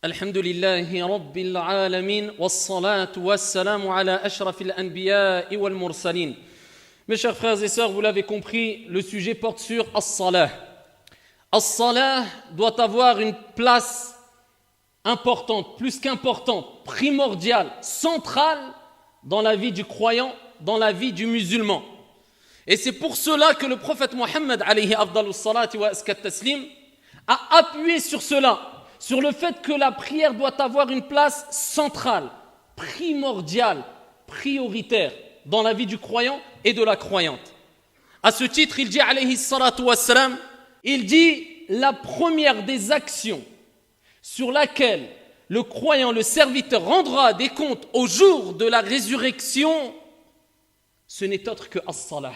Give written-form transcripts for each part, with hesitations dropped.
الحمد لله رب العالمين والصلاة والسلام على أشرف الأنبياء والمرسلين. Mes chers frères et sœurs, vous l'avez compris, le sujet porte sur as-salah. As-salah doit avoir une place importante, plus qu'importante, primordiale, centrale dans la vie du croyant, dans la vie du musulman. Et c'est pour cela que le prophète Mohammed alayhi afdalus salati wa askat taslim a appuyé sur cela, sur le fait que la prière doit avoir une place centrale, primordiale, prioritaire dans la vie du croyant et de la croyante. À ce titre, il dit alayhi salatu wassalam, il dit la première des actions sur laquelle le croyant, le serviteur rendra des comptes au jour de la résurrection, ce n'est autre que as-salah.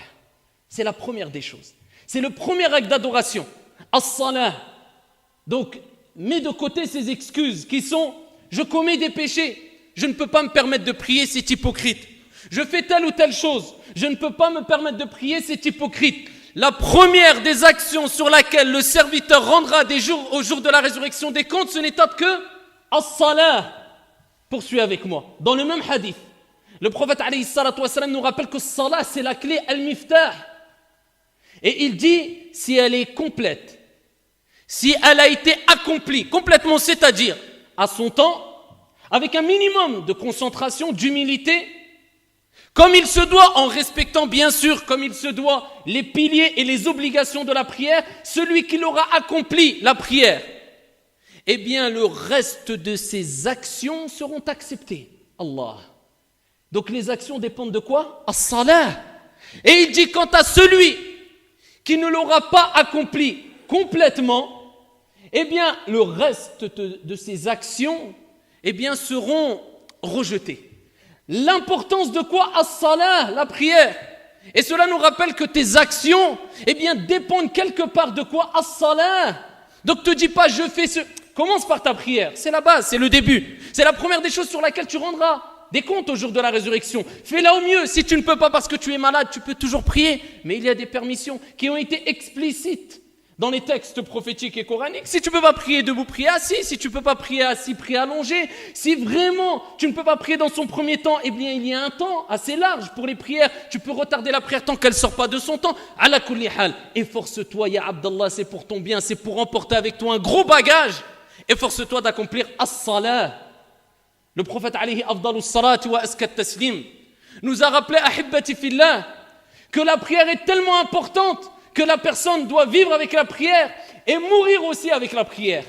C'est la première des choses. C'est le premier acte d'adoration. As-salah. Donc, mets de côté ces excuses qui sont « je commets des péchés, je ne peux pas me permettre de prier, c'est hypocrite. Je fais telle ou telle chose, je ne peux pas me permettre de prier, c'est hypocrite. » La première des actions sur laquelle le serviteur rendra au jour de la résurrection des comptes, ce n'est autre que as-salah. Poursuis avec moi. Dans le même hadith, le prophète alayhi salatu wassalam nous rappelle que salah, c'est la clé al-miftah. Et il dit, si elle est complète, si elle a été accomplie complètement, c'est-à-dire à son temps, avec un minimum de concentration, d'humilité, comme il se doit, en respectant bien sûr, comme il se doit, les piliers et les obligations de la prière, celui qui l'aura accompli, la prière, eh bien le reste de ses actions seront acceptées. Allah. Donc les actions dépendent de quoi? As-salah. Et il dit, quant à celui qui ne l'aura pas accompli complètement, eh bien, le reste de ces actions, eh bien, seront rejetées. L'importance de quoi? As-salah, la prière. Et cela nous rappelle que tes actions, eh bien, dépendent quelque part de quoi? As-salah. Donc, te dis pas, je fais ce... Commence par ta prière. C'est la base, c'est le début. C'est la première des choses sur laquelle tu rendras des comptes au jour de la résurrection. Fais-la au mieux. Si tu ne peux pas parce que tu es malade, tu peux toujours prier. Mais il y a des permissions qui ont été explicites dans les textes prophétiques et coraniques. Si tu ne peux pas prier debout, prie assis. Si tu ne peux pas prier assis, prie allongé. Si vraiment tu ne peux pas prier dans son premier temps, eh bien il y a un temps assez large pour les prières. Tu peux retarder la prière tant qu'elle ne sort pas de son temps. Ala kulli hal. Efforce-toi, ya Abdallah, c'est pour ton bien, c'est pour emporter avec toi un gros bagage. Efforce-toi d'accomplir as-salah. Le prophète alayhi afdalus salati wa askat taslim nous a rappelé, ahibbati fillah, que la prière est tellement importante que la personne doit vivre avec la prière et mourir aussi avec la prière.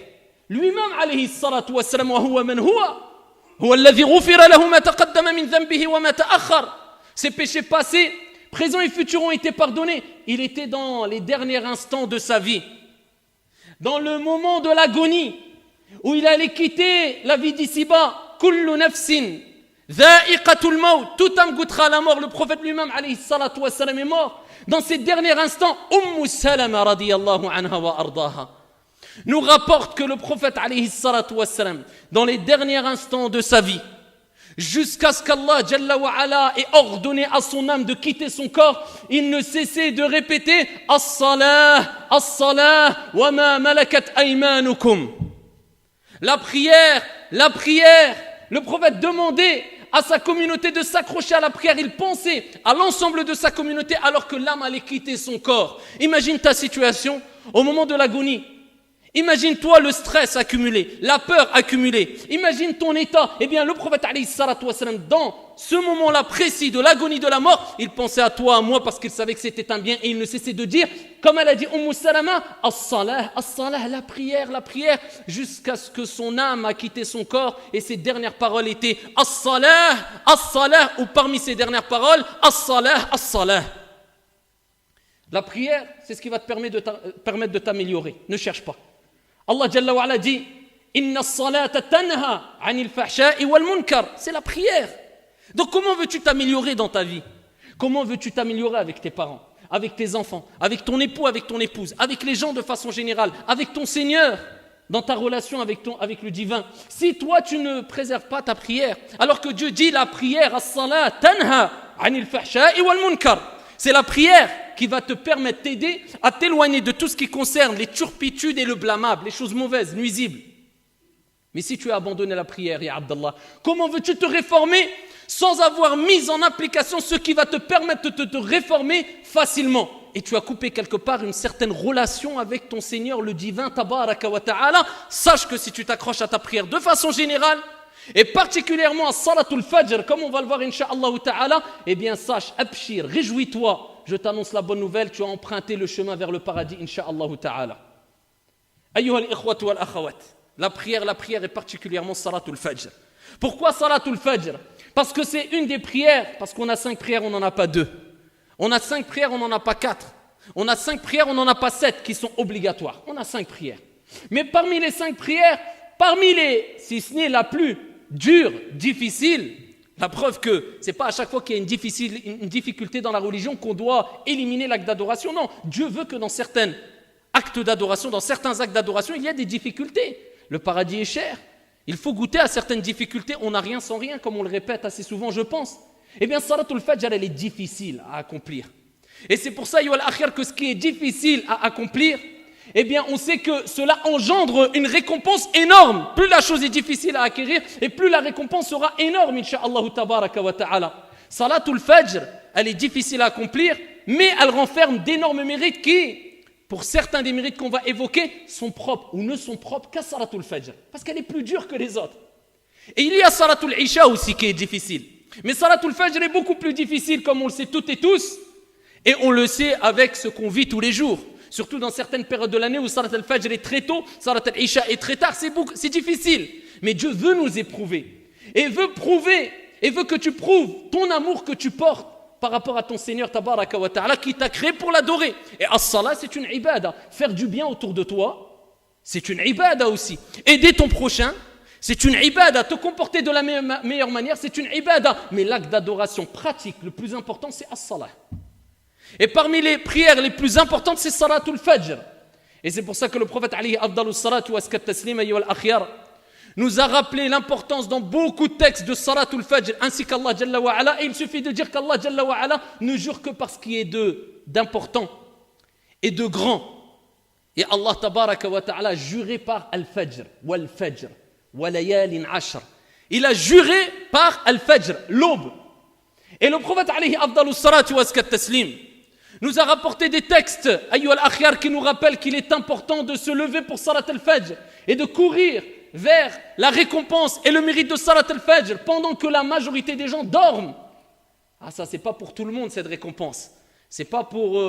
Lui-même, alayhi salatu wa salam, wa huwa man huwa alladhi ghufira lahu ma taqaddama min dhanbihi wa ma ta'akhkhar. Ses péchés passés, présents et futurs ont été pardonnés. Il était dans les derniers instants de sa vie, dans le moment de l'agonie, où il allait quitter la vie d'ici-bas. Kullu nafsin dha'iqatul maut. Tout âme goûtera la mort. Le prophète lui-même, alayhi salatu wa salam, est mort. Dans ces derniers instants, Salama radiyallahu anha wa ardaha nous rapporte que le prophète alayhi salatu wa salam, dans les derniers instants de sa vie, jusqu'à ce qu'Allah Jalla wa ala ait ordonné à son âme de quitter son corps, il ne cessait de répéter as-salah, as-salah, wa ma malakat aymanukum. La prière, la prière. Le prophète demandait à sa communauté de s'accrocher à la prière. Il pensait à l'ensemble de sa communauté alors que l'âme allait quitter son corps. Imagine ta situation au moment de l'agonie. Imagine-toi le stress accumulé, la peur accumulée. Imagine ton état. Eh bien, le prophète alayhi salatu wa salam, dans ce moment-là précis de l'agonie de la mort, il pensait à toi, à moi, parce qu'il savait que c'était un bien et il ne cessait de dire, comme elle a dit Salama, as-salah, as-salah, la prière, jusqu'à ce que son âme a quitté son corps et ses dernières paroles étaient as-salah, as-salah, ou parmi ses dernières paroles, as-salah, as-salah. La prière, c'est ce qui va te permettre de t'améliorer. Ne cherche pas. Allah Jalla wa ala dit Inna as-salata tanha 'anil fahsha'i wal munkar. C'est la prière. Donc comment veux-tu t'améliorer dans ta vie? Comment veux-tu t'améliorer avec tes parents, avec tes enfants, avec ton époux, avec ton épouse, avec les gens de façon générale, avec ton Seigneur, dans ta relation avec le divin? Si toi tu ne préserves pas ta prière, alors que Dieu dit la prière, as-salat tanha 'anil fahsha'i wal munkar. C'est la prière qui va te permettre, t'aider à t'éloigner de tout ce qui concerne les turpitudes et le blâmable, les choses mauvaises, nuisibles. Mais si tu as abandonné la prière, ya Abdallah, comment veux-tu te réformer sans avoir mis en application ce qui va te permettre de te réformer facilement? Et tu as coupé quelque part une certaine relation avec ton Seigneur, le divin, tabaraka wa ta'ala. Sache que si tu t'accroches à ta prière de façon générale, et particulièrement à Salatul Fajr, comme on va le voir incha'Allah ta'ala, eh bien sache, abshir, réjouis-toi, je t'annonce la bonne nouvelle, tu as emprunté le chemin vers le paradis incha'Allah ta'ala. Ayyuha al-ikhwatu wal-akhawat, la prière et particulièrement Salatul Fajr. Pourquoi Salatul Fajr? Parce que c'est une des prières, parce qu'on a 5 prières, on n'en a pas 2. On a 5 prières, on n'en a pas 4. On a 5 prières, on n'en a pas 7 qui sont obligatoires. On a 5 prières. Mais parmi les 5 prières, si ce n'est la plus dure, difficile, la preuve que ce n'est pas à chaque fois qu'il y a une difficulté dans la religion qu'on doit éliminer l'acte d'adoration. Non, Dieu veut que dans certains actes d'adoration, il y a des difficultés. Le paradis est cher. Il faut goûter à certaines difficultés. On n'a rien sans rien, comme on le répète assez souvent, je pense. Eh bien, Salatul Fajr, elle est difficile à accomplir. Et c'est pour ça, que ce qui est difficile à accomplir, eh bien, on sait que cela engendre une récompense énorme. Plus la chose est difficile à acquérir, et plus la récompense sera énorme, incha'Allah tabaraka wa ta'ala. Salatul Fajr, elle est difficile à accomplir, mais elle renferme d'énormes mérites qui, pour certains des mérites qu'on va évoquer, sont propres ou ne sont propres qu'à Salatul Fajr, parce qu'elle est plus dure que les autres. Et il y a Salatul Isha aussi qui est difficile. Mais Salatul Fajr est beaucoup plus difficile, comme on le sait toutes et tous, et on le sait avec ce qu'on vit tous les jours. Surtout dans certaines périodes de l'année où Salatul Fajr est très tôt, Salatul Isha est très tard, c'est difficile. Mais Dieu veut nous éprouver, et veut que tu prouves ton amour que tu portes par rapport à ton Seigneur tabaraka wa ta'ala qui t'a créé pour l'adorer. Et as-salat, c'est une ibada. Faire du bien autour de toi, c'est une ibada aussi. Aider ton prochain, c'est une ibada. Te comporter de la meilleure manière, c'est une ibada. Mais l'acte d'adoration pratique, le plus important, c'est as-salat. Et parmi les prières les plus importantes, c'est Salatul Fajr. Et c'est pour ça que le prophète alayhi afdalus salatu wa askat taslim ayyuhal akhyar nous a rappelé l'importance dans beaucoup de textes de Salatul Fajr, ainsi qu'Allah Jalla wa Ala. Et il suffit de dire qu'Allah Jalla wa Ala ne jure que par ce qui est d'important et de grand. Et Allah Tabaraka wa Ta'ala a juré par Al-Fajr, wal-Fajr, wa-layalin ashr. Il a juré par Al-Fajr, l'aube. Et le prophète alayhi afdalus salatu wa askat taslim nous a rapporté des textes, ayyuhal akhyar, qui nous rappellent qu'il est important de se lever pour Salat al-Fajr et de courir vers la récompense et le mérite de Salat al-Fajr pendant que la majorité des gens dorment. Ah, ça, c'est pas pour tout le monde cette récompense. C'est pas pour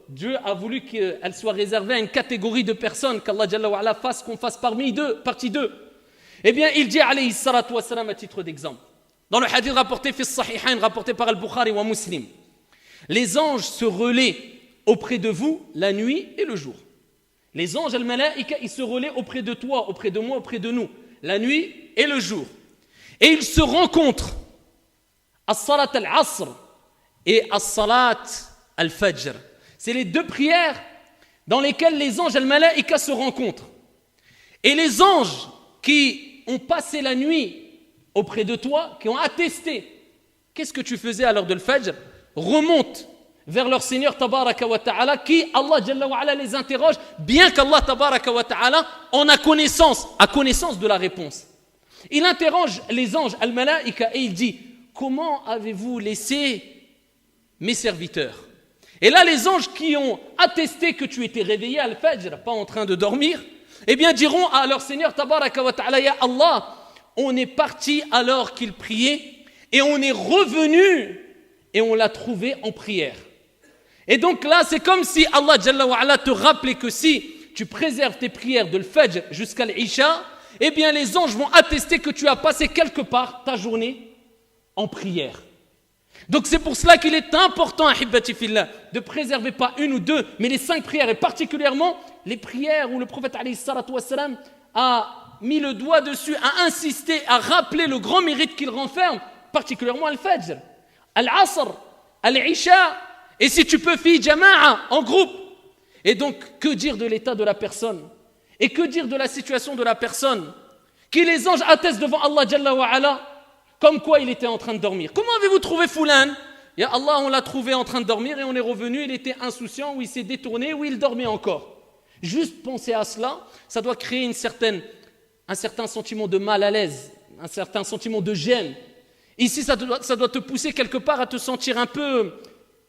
Dieu a voulu qu'elle soit réservée à une catégorie de personnes, qu'Allah Jalla wa Ala fasse qu'on fasse partie d'eux. Eh bien, il dit alayhi salatu wa salam à titre d'exemple. Dans le hadith rapporté fi Sahihain, rapporté par Al-Bukhari wa Muslim. Les anges se relaient auprès de vous la nuit et le jour. Les anges, al-malaïka, ils se relaient auprès de toi, auprès de moi, auprès de nous, la nuit et le jour. Et ils se rencontrent. As-salat al-asr et as-salat al-fajr. C'est les 2 prières dans lesquelles les anges, al-malaïka, se rencontrent. Et les anges qui ont passé la nuit auprès de toi, qui ont attesté qu'est-ce que tu faisais à l'heure de l'Fajr, remontent vers leur Seigneur tabaraka wa ta'ala qui, Allah Jalla wa Ala, les interroge, bien qu'Allah tabaraka wa ta'ala en a connaissance de la réponse. Il interroge les anges, al-malaïka, et il dit, comment avez-vous laissé mes serviteurs? Et là, les anges qui ont attesté que tu étais réveillé à al-Fajr, pas en train de dormir, eh bien diront à leur Seigneur tabaraka wa ta'ala, ya Allah, on est parti alors qu'il priait, et on est revenu et on l'a trouvé en prière. Et donc là, c'est comme si Allah Jalla wa Ala te rappelait que si tu préserves tes prières de l'Fajr jusqu'à l'Isha, eh bien les anges vont attester que tu as passé quelque part ta journée en prière. Donc c'est pour cela qu'il est important, ahibbati fillah, de préserver pas une ou 2, mais les 5 prières, et particulièrement les prières où le prophète alayhi salatu wassalam a mis le doigt dessus, a insisté, a rappelé le grand mérite qu'il renferme, particulièrement al-Fajr, al-Asr, al-Isha, et si tu peux, fi jama'a, en groupe. Et donc, que dire de l'état de la personne? Et que dire de la situation de la personne qui les anges attestent devant Allah Jalla wa Ala comme quoi il était en train de dormir? Comment avez-vous trouvé Foulan? Ya Allah, on l'a trouvé en train de dormir et on est revenu, il était insouciant, ou il s'est détourné, ou il dormait encore. Juste penser à cela, ça doit créer un un certain sentiment de mal à l'aise, un certain sentiment de gêne. Ici, ça doit te pousser quelque part à te sentir un peu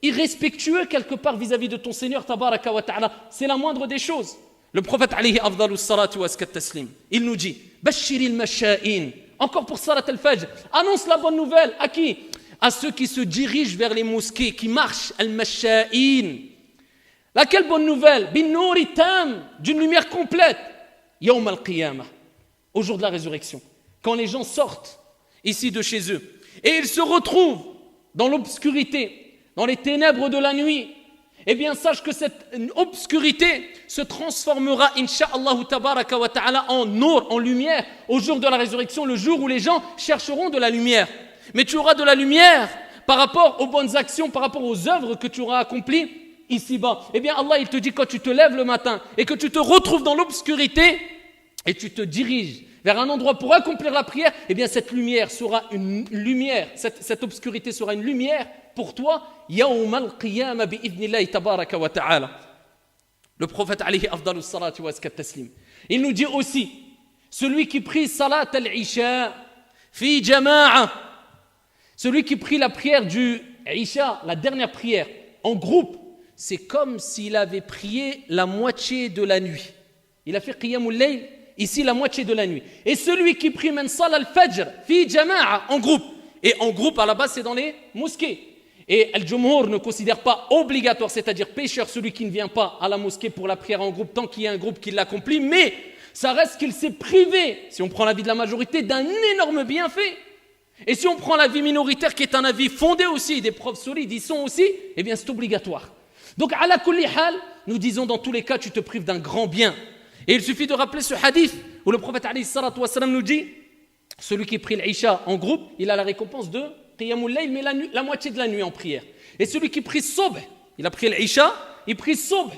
irrespectueux quelque part vis-à-vis de ton Seigneur, tabaraka wa ta'ala. C'est la moindre des choses. Le prophète, alayhi afdalus salatu wa askat taslim, il nous dit, bashiril masha'in, encore pour salat al-fajr, annonce la bonne nouvelle. À qui? À ceux qui se dirigent vers les mosquées, qui marchent, al-masha'in. Laquelle bonne nouvelle? Bin nouri tam, d'une lumière complète. Yawm al-qiyamah, au jour de la résurrection. Quand les gens sortent ici de chez eux, et ils se retrouvent dans l'obscurité, dans les ténèbres de la nuit, eh bien sache que cette obscurité se transformera, incha'Allah tabaraka wa ta'ala, en nour, en lumière, au jour de la résurrection, le jour où les gens chercheront de la lumière. Mais tu auras de la lumière par rapport aux bonnes actions, par rapport aux œuvres que tu auras accomplies ici-bas. Eh bien Allah, il te dit, quand tu te lèves le matin et que tu te retrouves dans l'obscurité et tu te diriges vers un endroit pour accomplir la prière, eh bien cette lumière sera une lumière, cette obscurité sera une lumière pour toi, yawm al-qiyamah bi'idhnillahi tabaraka wa ta'ala. Le prophète alayhi afdalus salatu wa askat taslim, il nous dit aussi, celui qui prie salat al-isha fi jama'a, celui qui prie la prière du isha, la dernière prière, en groupe, c'est comme s'il avait prié la moitié de la nuit. Il a fait qiyamul layl, ici la moitié de la nuit. Et celui qui prie man sala al-fajr fi jama'a, en groupe, et en groupe à la base c'est dans les mosquées. Et Al-Jumhur ne considère pas obligatoire, c'est-à-dire pécheur, celui qui ne vient pas à la mosquée pour la prière en groupe, tant qu'il y a un groupe qui l'accomplit, mais ça reste qu'il s'est privé, si on prend l'avis de la majorité, d'un énorme bienfait. Et si on prend l'avis minoritaire, qui est un avis fondé aussi, des preuves solides, ils sont aussi, eh bien c'est obligatoire. Donc, ala kulli hal, nous disons dans tous les cas, tu te prives d'un grand bien. Et il suffit de rappeler ce hadith, où le prophète alayhi salatu wa salam nous dit, celui qui prie l'Isha en groupe, il a la récompense de qiyamul layl, mais la moitié de la nuit en prière. Et celui qui prie subh, il a pris l'Isha, il prie subh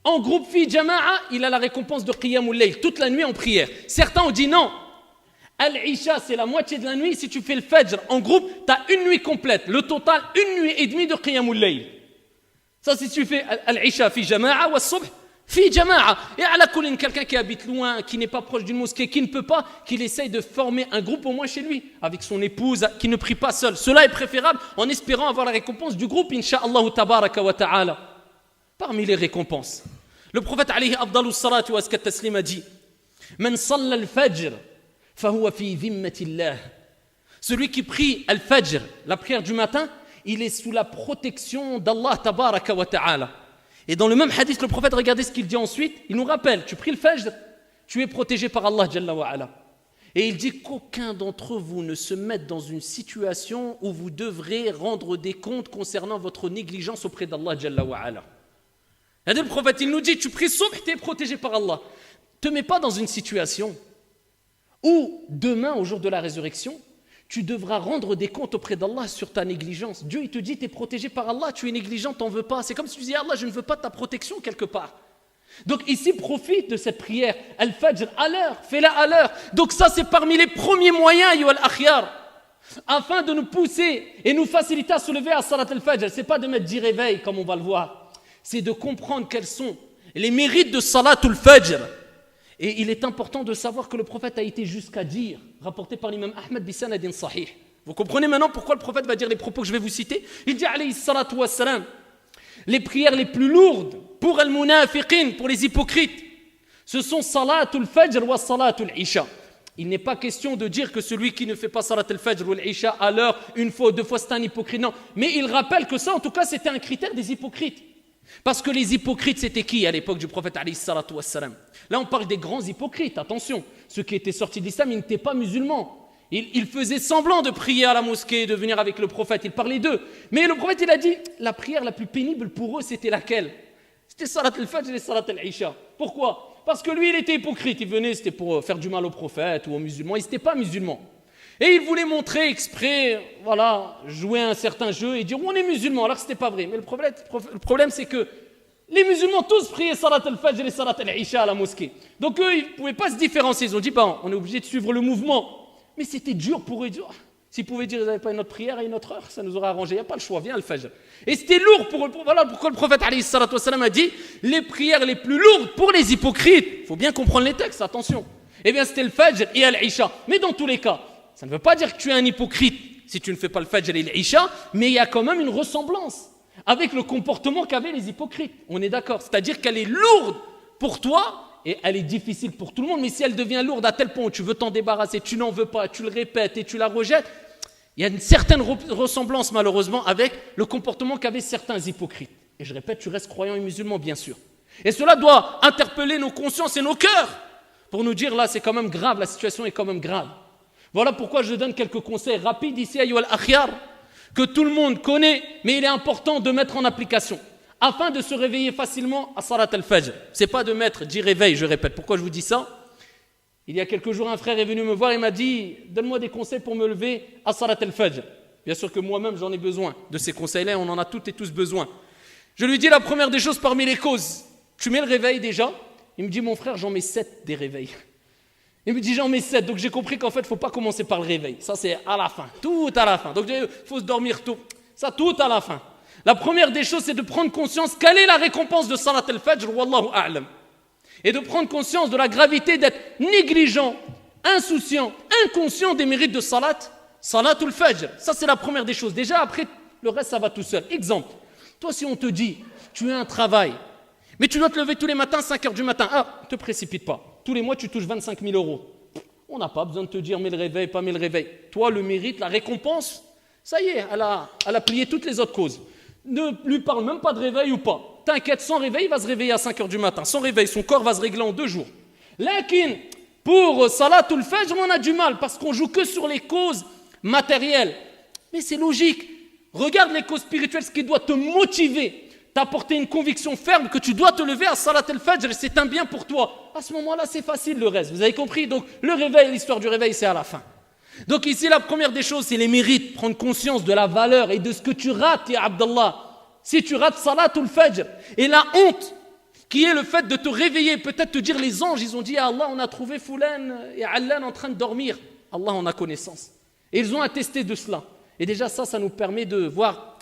en groupe fi jama'a, il a la récompense de qiyamul layl, toute la nuit en prière. Certains ont dit non, al-Isha c'est la moitié de la nuit, si tu fais le Fajr en groupe, tu as une nuit complète, le total une nuit et demie de qiyamul layl. Ça si tu fais al-Isha fi jama'a wa subh fi jama'a. Et à la colline, quelqu'un qui habite loin, qui n'est pas proche d'une mosquée, qui ne peut pas, qu'il essaye de former un groupe au moins chez lui, avec son épouse, qui ne prie pas seul. Cela est préférable en espérant avoir la récompense du groupe, incha'Allah tabaraka wa ta'ala. Parmi les récompenses, le prophète alayhi afdalus salatu wa askat taslim a dit, man salla al-fajr fahuwa fi dhimmatillah. Celui qui prie al-fajr, la prière du matin, il est sous la protection d'Allah tabaraka wa ta'ala. Et dans le même hadith, le prophète, regardez ce qu'il dit ensuite, il nous rappelle, tu pries le fajr, tu es protégé par Allah Jalla wa ala. Et il dit qu'aucun d'entre vous ne se mette dans une situation où vous devrez rendre des comptes concernant votre négligence auprès d'Allah Jalla wa ala. Le prophète, il nous dit, tu pries subh, tu es protégé par Allah. Ne te mets pas dans une situation où demain, au jour de la résurrection, tu devras rendre des comptes auprès d'Allah sur ta négligence. Dieu, il te dit, tu es protégé par Allah, tu es négligent, tu n'en veux pas. C'est comme si tu disais, Allah, je ne veux pas ta protection quelque part. Donc ici, profite de cette prière, Al-Fajr, à l'heure, fais-la à l'heure. Donc ça, c'est parmi les premiers moyens, Ayyuha al-Akhyar, afin de nous pousser et nous faciliter à se lever à Salat al-Fajr. Ce n'est pas de mettre 10 réveils, comme on va le voir. C'est de comprendre quels sont les mérites de Salat al-Fajr. Et il est important de savoir que le prophète a été jusqu'à dire, rapporté par l'imam Ahmed bisanadin sahih. Vous comprenez maintenant pourquoi le prophète va dire les propos que je vais vous citer? Il dit alayhi salatu wassalam, les prières les plus lourdes pour al-munafiqin, pour les hypocrites, ce sont salatul fajr wa salatul isha. Il n'est pas question de dire que celui qui ne fait pas salat al-fajr ou al-isha à l'heure, une fois ou deux fois, c'est un hypocrite. Non, mais il rappelle que ça, en tout cas, c'était un critère des hypocrites. Parce que les hypocrites, c'était qui à l'époque du prophète alayhi salatu wassalam? Là, on parle des grands hypocrites, attention. Ceux qui étaient sortis de l'islam, ils n'étaient pas musulmans. Ils faisaient semblant de prier à la mosquée, de venir avec le prophète. Ils parlaient d'eux. Mais le prophète, il a dit, la prière la plus pénible pour eux, c'était laquelle? C'était salat al-fajr et salat al-isha. Pourquoi? Parce que lui, il était hypocrite. Il venait, c'était pour faire du mal au prophète ou aux musulmans. Il n'était pas musulman. Et il voulait montrer exprès, voilà, jouer un certain jeu et dire on est musulman, alors que ce n'était pas vrai. Mais le problème, c'est que les musulmans tous priaient salat al-fajr et salat al-isha à la mosquée. Donc eux, ils ne pouvaient pas se différencier. Ils ont dit, on est obligé de suivre le mouvement. Mais c'était dur pour eux. S'ils pouvaient dire, ils n'avaient pas une autre prière à une autre heure, ça nous aurait arrangé. Il n'y a pas le choix, viens al-fajr. Et c'était lourd pour eux. Voilà pourquoi le prophète alayhi salatu wassalam a dit les prières les plus lourdes pour les hypocrites. Il faut bien comprendre les textes, attention. Eh bien, c'était le Fajr et Al-Isha. Mais dans tous les cas, ça ne veut pas dire que tu es un hypocrite si tu ne fais pas le Fajr et l'Isha, mais il y a quand même une ressemblance avec le comportement qu'avaient les hypocrites. On est d'accord. C'est-à-dire qu'elle est lourde pour toi et elle est difficile pour tout le monde. Mais si elle devient lourde à tel point où tu veux t'en débarrasser, tu n'en veux pas, tu le répètes et tu la rejettes, il y a une certaine ressemblance malheureusement avec le comportement qu'avaient certains hypocrites. Et je répète, tu restes croyant et musulman bien sûr. Et cela doit interpeller nos consciences et nos cœurs pour nous dire là c'est quand même grave, la situation est quand même grave. Voilà pourquoi je donne quelques conseils rapides ici à Yoel Akhyar, que tout le monde connaît, mais il est important de mettre en application, afin de se réveiller facilement à Salat al-Fajr. C'est pas de mettre, dit réveil, je répète. Pourquoi je vous dis ça? Il y a quelques jours, un frère est venu me voir et m'a dit, donne-moi des conseils pour me lever à Salat al-Fajr. Bien sûr que moi-même, j'en ai besoin de ces conseils-là, on en a toutes et tous besoin. Je lui dis la première des choses parmi les causes. Tu mets le réveil déjà? Il me dit, mon frère, j'en mets 7 des réveils. Il me dit, j'en mets 7. Donc j'ai compris qu'en fait, il ne faut pas commencer par le réveil. Ça, c'est à la fin, tout à la fin. Donc il faut se dormir tôt. Ça, tout à la fin. La première des choses, c'est de prendre conscience quelle est la récompense de Salat al-Fajr, wallahu a'lam. Et de prendre conscience de la gravité d'être négligent, insouciant, inconscient des mérites de Salat al-Fajr. Ça, c'est la première des choses. Déjà, après, le reste, ça va tout seul. Exemple, toi, si on te dit, tu as un travail, mais tu dois te lever tous les matins, 5 heures du matin. Ah, ne te précipite pas. Tous les mois, tu touches 25 000 €. On n'a pas besoin de te dire, mets le réveil, pas mets le réveil. Toi, le mérite, la récompense, ça y est, elle a plié toutes les autres causes. Ne lui parle même pas de réveil ou pas. T'inquiète, sans réveil, il va se réveiller à 5 heures du matin. Sans réveil, son corps va se régler en 2 jours. Lakin, pour Salatul Fajr, on a du mal parce qu'on joue que sur les causes matérielles. Mais c'est logique. Regarde les causes spirituelles, ce qui doit te motiver, t'apporter une conviction ferme que tu dois te lever à Salat al-Fajr, c'est un bien pour toi. À ce moment-là, c'est facile le reste. Vous avez compris? Donc, le réveil, l'histoire du réveil, c'est à la fin. Donc ici, la première des choses, c'est les mérites. Prendre conscience de la valeur et de ce que tu rates, ya Abdallah. Si tu rates Salatul Fajr, et la honte, qui est le fait de te réveiller, peut-être te dire les anges, ils ont dit, Allah, on a trouvé Foulan et Allan en train de dormir. Allah en a connaissance. Et ils ont attesté de cela. Et déjà ça nous permet de voir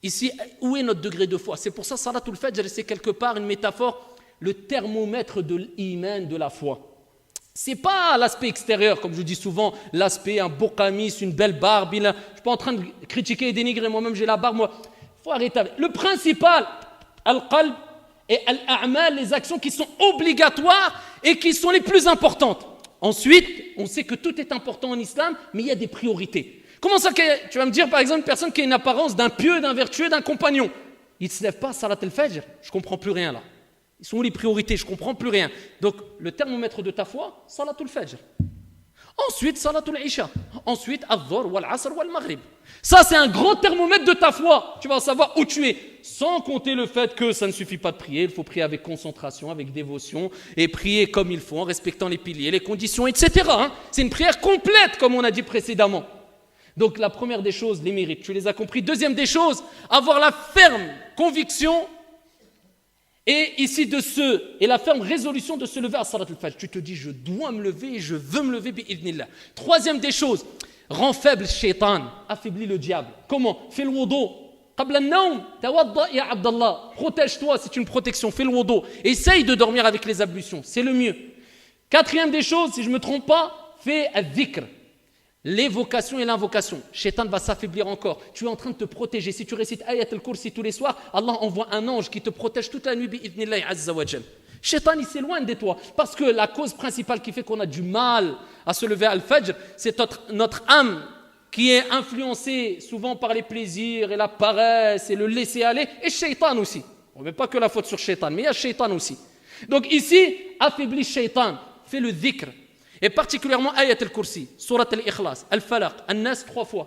ici où est notre degré de foi. C'est pour ça, Salatul Fajr, c'est quelque part une métaphore, le thermomètre de l'iman, de la foi. C'est pas l'aspect extérieur, comme je dis souvent, l'aspect, un beau camis, une belle barbe. Je ne suis pas en train de critiquer et dénigrer, moi-même j'ai la barbe, moi. Il faut arrêter avec. Le principal, al-qalb et al-a'mal, les actions qui sont obligatoires et qui sont les plus importantes. Ensuite, on sait que tout est important en islam, mais il y a des priorités. Comment ça, tu vas me dire par exemple une personne qui a une apparence d'un pieux, d'un vertueux, d'un compagnon. Il ne se lève pas, Salat al-Fajr, je ne comprends plus rien là. Ils sont où les priorités? Je ne comprends plus rien. Donc, le thermomètre de ta foi, Salatul Fajr. Ensuite, Salatul Isha. Ensuite, Al-Dhuhr, Wal-Asr, Wal-Maghrib. Ça, c'est un grand thermomètre de ta foi. Tu vas savoir où tu es. Sans compter le fait que ça ne suffit pas de prier. Il faut prier avec concentration, avec dévotion. Et prier comme il faut, en respectant les piliers, les conditions, etc. C'est une prière complète, comme on a dit précédemment. Donc, la première des choses, les mérites. Tu les as compris. Deuxième des choses, avoir la ferme conviction et ici et la ferme résolution de se lever à Salat al-Fajr. Tu te dis, je dois me lever et je veux me lever bi'idhnillah. Troisième des choses, rend faible shaitan, affaiblit le diable. Comment? Fais le wudu. Qabla an-nawm, tawadda ya Abdallah. Protège-toi, c'est une protection. Fais le wudu. Essaye de dormir avec les ablutions, c'est le mieux. Quatrième des choses, si je ne me trompe pas, fais al-dhikr. L'évocation et l'invocation. Shaitan va s'affaiblir encore. Tu es en train de te protéger. Si tu récites Ayat al-Kursi tous les soirs, Allah envoie un ange qui te protège toute la nuit bi'idhnillahi azza wa jal. Shaitan, il s'éloigne de toi. Parce que la cause principale qui fait qu'on a du mal à se lever à al-Fajr, c'est notre âme qui est influencée souvent par les plaisirs et la paresse et le laisser aller. Et Shaitan aussi. On ne met pas que la faute sur Shaitan, mais il y a Shaitan aussi. Donc ici, affaiblis Shaitan. Fais le dhikr. Et particulièrement Ayat al-Kursi, Surat al-Ikhlas, al-Falaq, al-Nas 3 fois.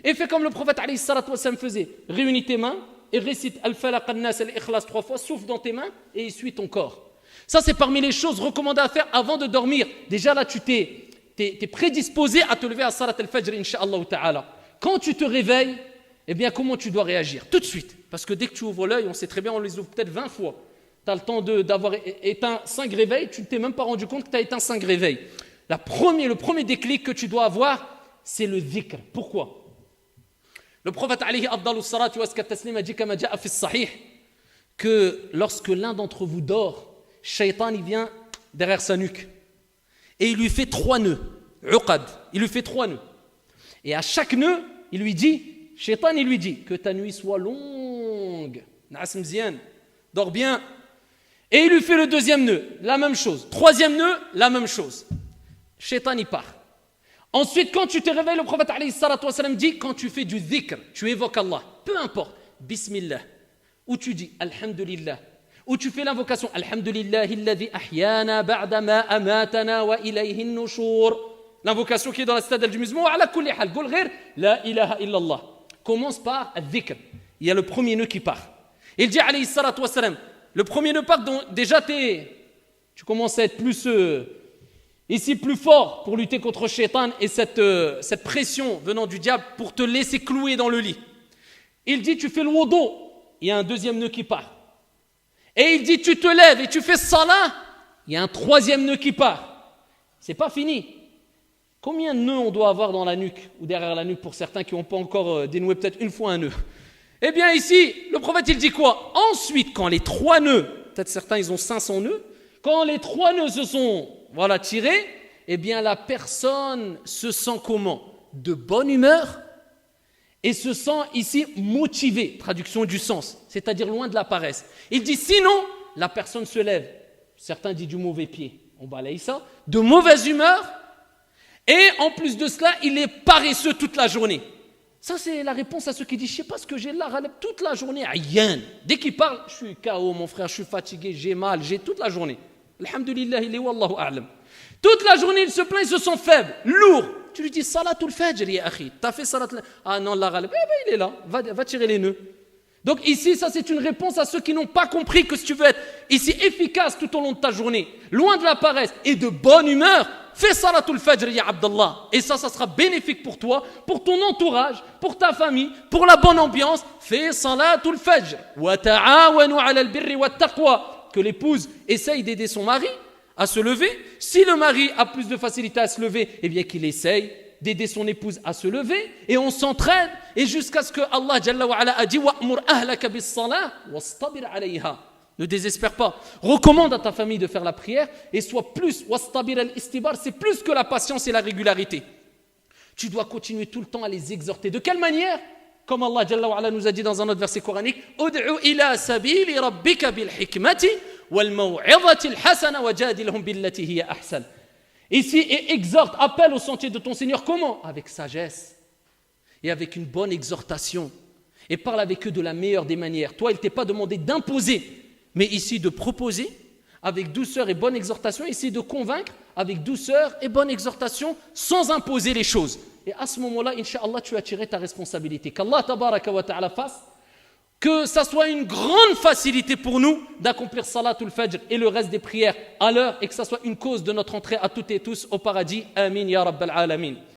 Et fais comme le prophète alayhi salatu wa sallam faisait. Réunis tes mains et récite al-Falaq, al-Nas, al-Ikhlas 3 fois, souffle dans tes mains et essuie ton corps. Ça, c'est parmi les choses recommandées à faire avant de dormir. Déjà là, tu t'es prédisposé à te lever à Salat al-Fajr, incha'Allah ta'ala. Quand tu te réveilles, eh bien, comment tu dois réagir? Tout de suite. Parce que dès que tu ouvres l'œil, on sait très bien, on les ouvre peut-être 20 fois. Tu as le temps d'avoir éteint 5 réveils, tu ne t'es même pas rendu compte que tu as éteint 5 réveils. Le premier déclic que tu dois avoir, c'est le dhikr. Pourquoi? Le prophète alayhi afdalu salatu wa taslim a dit kama ja'a fi sahih que lorsque l'un d'entre vous dort, Shaitan il vient derrière sa nuque et il lui fait 3 nœuds. Uqad, il lui fait 3 nœuds. Et à chaque nœud, il lui dit, Shaitan, il lui dit, que ta nuit soit longue. Naas mzian, dors bien. Et il lui fait le 2e nœud, la même chose. 3e nœud, la même chose. Shaitan, il part. Ensuite, quand tu te réveilles, le prophète alayhi salatu wa salam dit, quand tu fais du dhikr, tu évoques Allah, peu importe, Bismillah, ou tu dis Alhamdulillah, ou tu fais l'invocation Alhamdulillahi alladhi ahyana ba'da ma amatana wa ilayhi an-nushur. L'invocation qui est dans la citadelle du musulman, ala kulli hal, qul ghayr la ilaha illallah. Commence par al-dhikr. Il y a le premier nœud qui part. Il dit alayhi salatu wa salam, le premier nœud part, donc déjà tu commences à être plus ici plus fort pour lutter contre Shaitan et cette pression venant du diable pour te laisser clouer dans le lit. Il dit tu fais le wudu, il y a un 2e nœud qui part. Et il dit tu te lèves et tu fais salat, il y a un 3e nœud qui part. C'est pas fini. Combien de nœuds on doit avoir dans la nuque ou derrière la nuque pour certains qui n'ont pas encore dénoué peut-être une fois un nœud? Eh bien ici, le prophète il dit quoi? Ensuite, quand les 3 nœuds, peut-être certains ils ont 500 nœuds, quand les 3 nœuds se sont tirés, eh bien la personne se sent comment? De bonne humeur et se sent ici motivée, traduction du sens, c'est-à-dire loin de la paresse. Il dit sinon, la personne se lève, certains disent du mauvais pied, on balaye ça, de mauvaise humeur, et en plus de cela, il est paresseux toute la journée. Ça, c'est la réponse à ceux qui disent, je ne sais pas ce que j'ai là, toute la journée, aïen. Dès qu'il parle, je suis KO, mon frère, je suis fatigué, j'ai mal, j'ai toute la journée. Alhamdulillah, il est wallahu a'lam. Toute la journée, il se plaint, il se sent faible, lourd. Tu lui dis, salatul fajr, ya akhi. T'as fait salatul. Ah non, la ghalab. Eh ben, il est là, va tirer les nœuds. Donc ici, ça c'est une réponse à ceux qui n'ont pas compris que si tu veux être ici efficace tout au long de ta journée, loin de la paresse et de bonne humeur, fais salatul fajr ya Abdallah. Et ça sera bénéfique pour toi, pour ton entourage, pour ta famille, pour la bonne ambiance. Fais salatul fajr. Wa ta'awanu 'ala al-birri wat taqwa. Que l'épouse essaye d'aider son mari à se lever. Si le mari a plus de facilité à se lever, eh bien qu'il essaye d'aider son épouse à se lever, et on s'entraide, et jusqu'à ce que Allah Jalla wa Ala a dit wa'mur ahlaka bis-salah wastabir 'alayha. Ne désespère pas. Recommande à ta famille de faire la prière et sois plus wastabir al-istibar, c'est plus que la patience et la régularité. Tu dois continuer tout le temps à les exhorter. De quelle manière? Comme Allah Jalla wa Ala nous a dit dans un autre verset coranique, ud'u ila sabili rabbika bil hikmati wal maw'izati al-hasana wajadilhum billati hiya ahsan. Ici, et exhorte, appelle au sentier de ton Seigneur. Comment? Avec sagesse et avec une bonne exhortation. Et parle avec eux de la meilleure des manières. Toi, il ne t'est pas demandé d'imposer, mais ici de proposer avec douceur et bonne exhortation. Ici de convaincre avec douceur et bonne exhortation sans imposer les choses. Et à ce moment-là, Inch'Allah, tu as tiré ta responsabilité. Qu'Allah tabaraka wa ta'ala fasse que ça soit une grande facilité pour nous d'accomplir Salatul Fajr et le reste des prières à l'heure et que ça soit une cause de notre entrée à toutes et tous au paradis. Amin ya Rabbal Alamin.